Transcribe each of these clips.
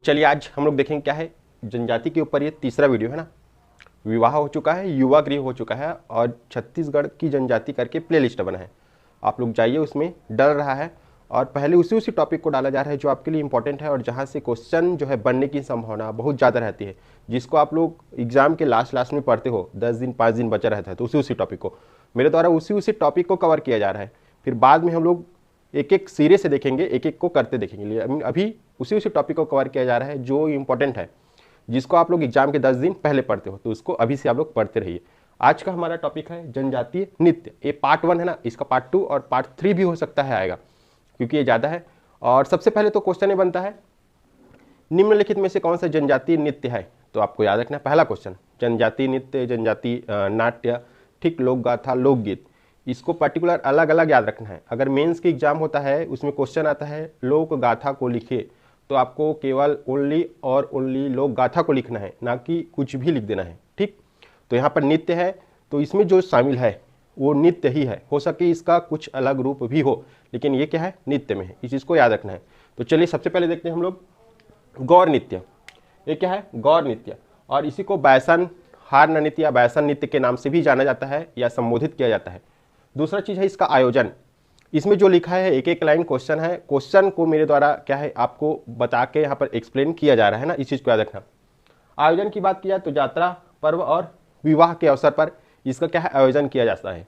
चलिए आज हम लोग देखेंगे क्या है जनजाति के ऊपर। ये तीसरा वीडियो है ना। विवाह हो चुका है, युवा गृह हो चुका है और छत्तीसगढ़ की जनजाति करके प्ले लिस्ट बना है। आप लोग जाइए, उसमें डल रहा है और पहले उसी टॉपिक को डाला जा रहा है जो आपके लिए इंपॉर्टेंट है और जहाँ से क्वेश्चन जो है बनने की संभावना बहुत ज़्यादा रहती है, जिसको आप लोग एग्जाम के लास्ट में पढ़ते हो। 10 दिन 5 दिन बचा रहता है, तो उसी टॉपिक को मेरे द्वारा उसी टॉपिक को कवर किया जा रहा है। फिर बाद में हम लोग एक एक सिरे से देखेंगे, एक एक को करते देखेंगे। अभी उसी टॉपिक को कवर किया जा रहा है जो इम्पोर्टेंट है, जिसको आप लोग एग्जाम के 10 दिन पहले पढ़ते हो, तो उसको अभी से आप लोग पढ़ते रहिए। आज का हमारा टॉपिक है जनजातीय नृत्य। ये पार्ट 1 है ना, इसका पार्ट 2 और पार्ट 3 भी हो सकता है आएगा, क्योंकि ये ज़्यादा है। और सबसे पहले तो क्वेश्चन ये बनता है, निम्नलिखित में से कौन सा जनजातीय नृत्य है? तो आपको याद रखना है पहला क्वेश्चन, जनजातीय नृत्य, जनजातीय नाट्य, ठीक, लोक गाथा, लोकगीत। इसको पर्टिकुलर अलग अलग याद रखना है। अगर मेंस की एग्जाम होता है, उसमें क्वेश्चन आता है लोक गाथा को लिखे, तो आपको केवल ओनली लोक गाथा को लिखना है, ना कि कुछ भी लिख देना है। ठीक, तो यहाँ पर नृत्य है, तो इसमें जो शामिल है वो नृत्य ही है। हो सके इसका कुछ अलग रूप भी हो, लेकिन ये क्या है, नृत्य में है। इस चीज़ को याद रखना है। तो चलिए सबसे पहले देखते हैं हम लोग गौर नृत्य। ये क्या है, गौर नृत्य, और इसी को बैसन हार नृत्य या बैसन नृत्य के नाम से भी जाना जाता है या संबोधित किया जाता है। दूसरा चीज़ है इसका आयोजन। इसमें जो लिखा है एक एक लाइन क्वेश्चन है, क्वेश्चन को मेरे द्वारा क्या है आपको बता के यहाँ पर एक्सप्लेन किया जा रहा है ना, इस चीज़ को याद रखना। आयोजन की बात किया तो यात्रा, पर्व और विवाह के अवसर पर इसका क्या है, आयोजन किया जाता है।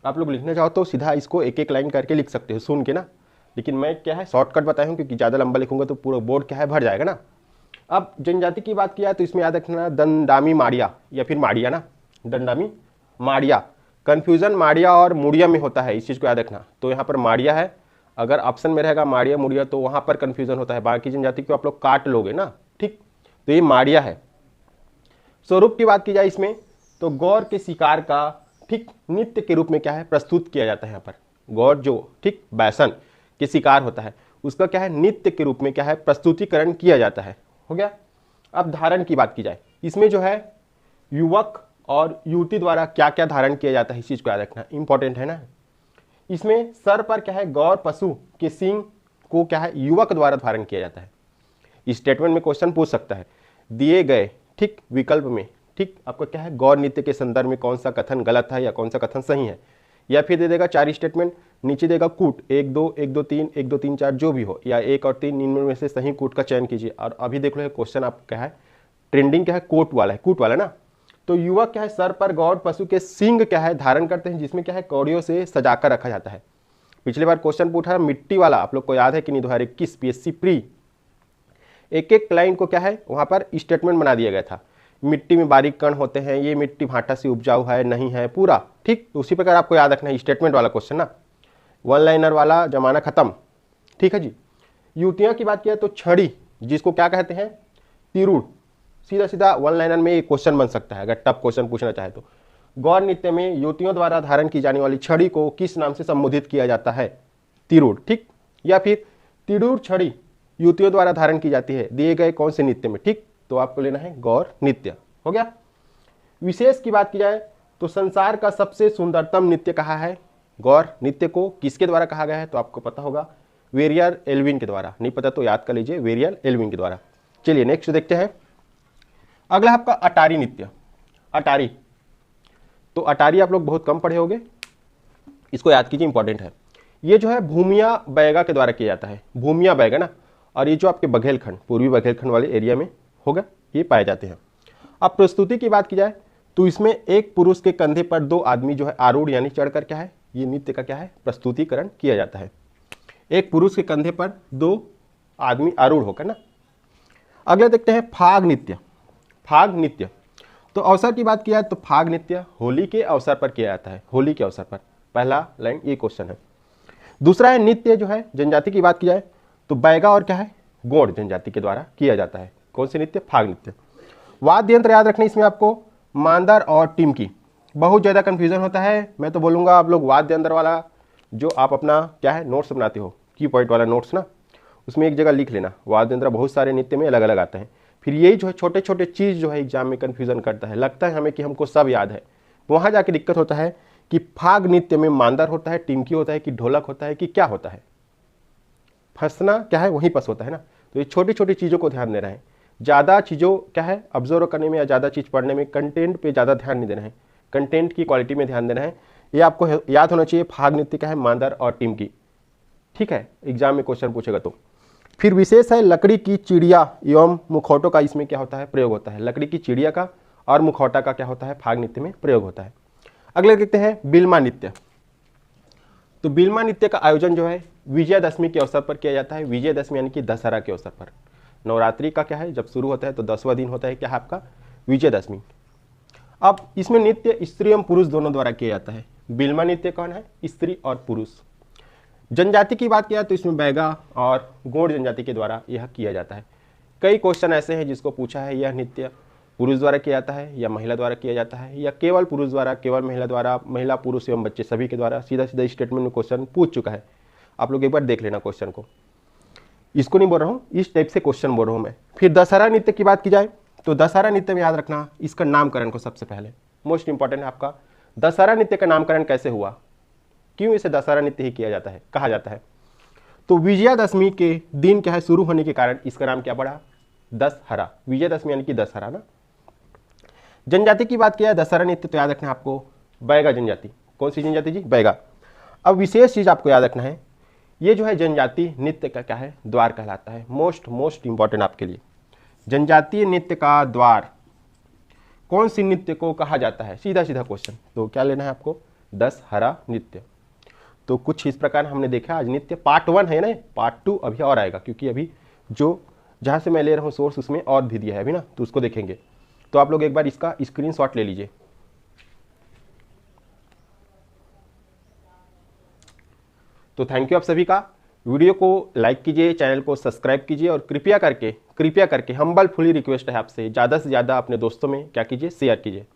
आप लोग लिखना चाहो तो सीधा इसको एक एक लाइन करके लिख सकते हो सुन के ना, लेकिन मैं क्या है शॉर्टकट बताया हूँ, क्योंकि ज़्यादा लंबा लिखूंगा तो पूरा बोर्ड क्या है भर जाएगा ना। अब जनजाति की बात किया तो इसमें याद रखना दंडामी माड़िया या फिर माड़िया ना, दंडामी माड़िया। कन्फ्यूजन माड़िया और मुड़िया में होता है, इस चीज़ को याद रखना। तो यहाँ पर माड़िया है, अगर ऑप्शन में रहेगा माड़िया मुड़िया तो वहाँ पर कन्फ्यूजन होता है। बाकी जनजाति को आप लोग काट लोगे ना, ठीक, तो ये माड़िया है। स्वरूप की बात की जाए इसमें तो गौर के शिकार का ठीक नृत्य के रूप में क्या है प्रस्तुत किया जाता है। यहाँ पर गौर जो ठीक बैसन के शिकार होता है, उसका क्या है नृत्य के रूप में क्या है प्रस्तुतिकरण किया जाता है। हो गया। अब धारण की बात की जाए, इसमें जो है युवक और युवती द्वारा क्या क्या धारण किया जाता है, इस चीज़ को याद रखना, इंपॉर्टेंट है ना। इसमें सर पर क्या है गौर पशु के सींग को क्या है युवक द्वारा धारण किया जाता है। इस स्टेटमेंट में क्वेश्चन पूछ सकता है, दिए गए ठीक विकल्प में ठीक आपको क्या है गौर नृत्य के संदर्भ में कौन सा कथन गलत है या कौन सा कथन सही है, या फिर दे देगा 4 स्टेटमेंट, नीचे देगा कूट 1 2 1 2 3 1 2 3 4 जो भी हो, या 1 और 3 इनमें से सही कूट का चयन कीजिए। और अभी देख लो क्वेश्चन आपका क्या है ट्रेंडिंग क्या है, कोट वाला है, कूट वाला ना। तो युवक क्या है सर पर गौर पशु के सींग क्या है धारण करते हैं, जिसमें क्या है कौड़ियों से सजाकर रखा जाता है। पिछली बार क्वेश्चन पूछा मिट्टी वाला, आप लोग को याद है कि नहीं, 2021 PSC प्री, एक एक लाइन को क्या है वहाँ पर स्टेटमेंट बना दिया गया था। मिट्टी में बारीक कण होते हैं, ये मिट्टी भाटा से उपजाऊ है नहीं है पूरा, ठीक। तो उसी प्रकार आपको याद रखना है स्टेटमेंट वाला क्वेश्चन ना, वन लाइनर वाला जमाना खत्म, ठीक है जी। युवतियों की बात किया तो छड़ी, जिसको क्या कहते हैं तिरुड़, सीधा वन लाइनर में ये क्वेश्चन बन सकता है अगर टफ क्वेश्चन पूछना चाहे तो। गौर नृत्य में युवतियों द्वारा धारण की जाने वाली छड़ी को किस नाम से संबोधित किया जाता है, तिरुड़, ठीक। या फिर तिरुड़ छड़ी युवतियों द्वारा धारण की जाती है दिए गए कौन से नृत्य में, ठीक। तो आपको लेना है गौर नृत्य। हो गया। विशेष की बात की जाए तो संसार का सबसे सुंदरतम नृत्य कहा है, गौर नृत्य को किसके द्वारा कहा गया है, तो आपको पता होगा वेरियर एल्विन के द्वारा, नहीं पता तो याद कर लीजिए वेरियर एल्विन के द्वारा। चलिए नेक्स्ट देखते हैं। अगला आपका अटारी नृत्य। अटारी, तो अटारी आप लोग बहुत कम पढ़े होंगे, इसको याद कीजिए, इंपॉर्टेंट है। ये जो है भूमिया बैगा के द्वारा किया जाता है, भूमिया बैगा ना, और ये जो आपके बघेलखंड पूर्वी बघेलखंड वाले एरिया में होगा ये पाए जाते हैं। अब प्रस्तुति की बात की जाए तो इसमें एक पुरुष के कंधे पर 2 आदमी जो है आरूढ़ यानी चढ़कर क्या है ये नृत्य का क्या है प्रस्तुतिकरण किया जाता है। एक पुरुष के कंधे पर 2 आदमी आरूढ़ होकर ना। अगले देखते हैं फाग नृत्य। फाग नृत्य, तो अवसर की बात किया तो फाग नृत्य होली के अवसर पर किया जाता है, होली के अवसर पर, पहला लाइन ये क्वेश्चन है। दूसरा है नृत्य जो है जनजाति की बात की जाए तो बैगा और क्या है गोंड जनजाति के द्वारा किया जाता है। कौन से नृत्य, फाग नृत्य। वाद्य यंत्र याद रखना, इसमें आपको मांदर और टिमकी, बहुत ज़्यादा कन्फ्यूजन होता है। मैं तो बोलूँगा आप लोग वाद्य यंत्र वाला जो आप अपना क्या है नोट्स बनाते हो, की पॉइंट वाला नोट्स ना, उसमें एक जगह लिख लेना वाद्य यंत्र बहुत सारे नृत्य में अलग अलग आते हैं। फिर यही जो है छोटे छोटे चीज़ जो है एग्जाम में कन्फ्यूजन करता है, लगता है हमें कि हमको सब याद है, वहाँ जाके दिक्कत होता है कि फाग नृत्य में मांदर होता है, टिमकी होता है कि ढोलक होता है कि क्या होता है, फंसना क्या है वहीं पस होता है ना। तो ये छोटी छोटी चीज़ों को ध्यान देना है। ज़्यादा चीज़ों क्या है ऑब्जर्व करने में या ज़्यादा चीज़ पढ़ने में कंटेंट पे ज़्यादा ध्यान नहीं देना है, कंटेंट की क्वालिटी में ध्यान देना है। ये आपको याद होना चाहिए फाग नृत्य क्या है, मांदर और टीम की, ठीक है, एग्जाम में क्वेश्चन पूछेगा तो। फिर विशेष है लकड़ी की चिड़िया एवं मुखौटों का इसमें क्या होता है, प्रयोग होता है। लकड़ी की चिड़िया का और मुखौटा का क्या होता है, फाग नृत्य में प्रयोग होता है। अगले देखते हैं बिल्मा नृत्य। तो बिल्मा नृत्य का आयोजन जो है विजयादशमी के अवसर पर किया जाता है। विजयादशमी यानी कि दशहरा के अवसर पर। नवरात्रि का क्या है जब शुरू होता है तो 10वां दिन होता है क्या है आपका, विजयादशमी। अब इसमें नृत्य स्त्री एवं पुरुष दोनों द्वारा किया जाता है। बिल्मा नृत्य कौन है, स्त्री और पुरुष। जनजाति की बात किया तो इसमें बैगा और गोंड जनजाति के द्वारा यह किया जाता है। कई क्वेश्चन ऐसे हैं जिसको पूछा है यह नृत्य पुरुष द्वारा किया जाता है या महिला द्वारा किया जाता है या केवल पुरुष द्वारा, केवल महिला द्वारा, महिला पुरुष एवं बच्चे सभी के द्वारा। सीधा सीधा स्टेटमेंट में क्वेश्चन पूछ चुका है, आप लोग एक बार देख लेना क्वेश्चन को। इसको नहीं बोल रहा हूँ, इस टाइप से क्वेश्चन बोल रहा हूँ मैं। फिर दशहरा नृत्य की बात की जाए तो दशहरा नृत्य में याद रखना इसका नामकरण को सबसे पहले, मोस्ट इंपॉर्टेंट है आपका। दशहरा नृत्य का नामकरण कैसे हुआ, क्यों इसे दशहरा नृत्य ही किया जाता है, कहा जाता है। तो विजयादशमी के दिन क्या है शुरू होने के कारण इसका नाम क्या पड़ा, दशहरा। विजयादशमी यानी कि दशहरा ना। जनजाति की बात किया है दशहरा नृत्य तो याद रखना आपको बैगा जनजाति। कौन सी जनजाति जी, बैगा। अब विशेष चीज आपको याद रखना है, ये जो है जनजाति नृत्य का क्या है, द्वार कहलाता है। मोस्ट इंपॉर्टेंट आपके लिए, जनजातीय नृत्य का द्वार कौन सी नृत्य को कहा जाता है, सीधा सीधा क्वेश्चन। तो क्या लेना है आपको, दशहरा नृत्य। तो कुछ इस प्रकार हमने देखा आज नृत्य। पार्ट 1 है ना, पार्ट 2 अभी और आएगा, क्योंकि अभी जो जहाँ से मैं ले रहा हूँ सोर्स उसमें और भी दिया है अभी ना, तो उसको देखेंगे। तो आप लोग एक बार इसका स्क्रीनशॉट ले लीजिए। तो थैंक यू आप सभी का। वीडियो को लाइक कीजिए, चैनल को सब्सक्राइब कीजिए और कृपया करके हम्बल फुली रिक्वेस्ट है आपसे ज़्यादा से ज़्यादा अपने दोस्तों में क्या कीजिए, शेयर कीजिए।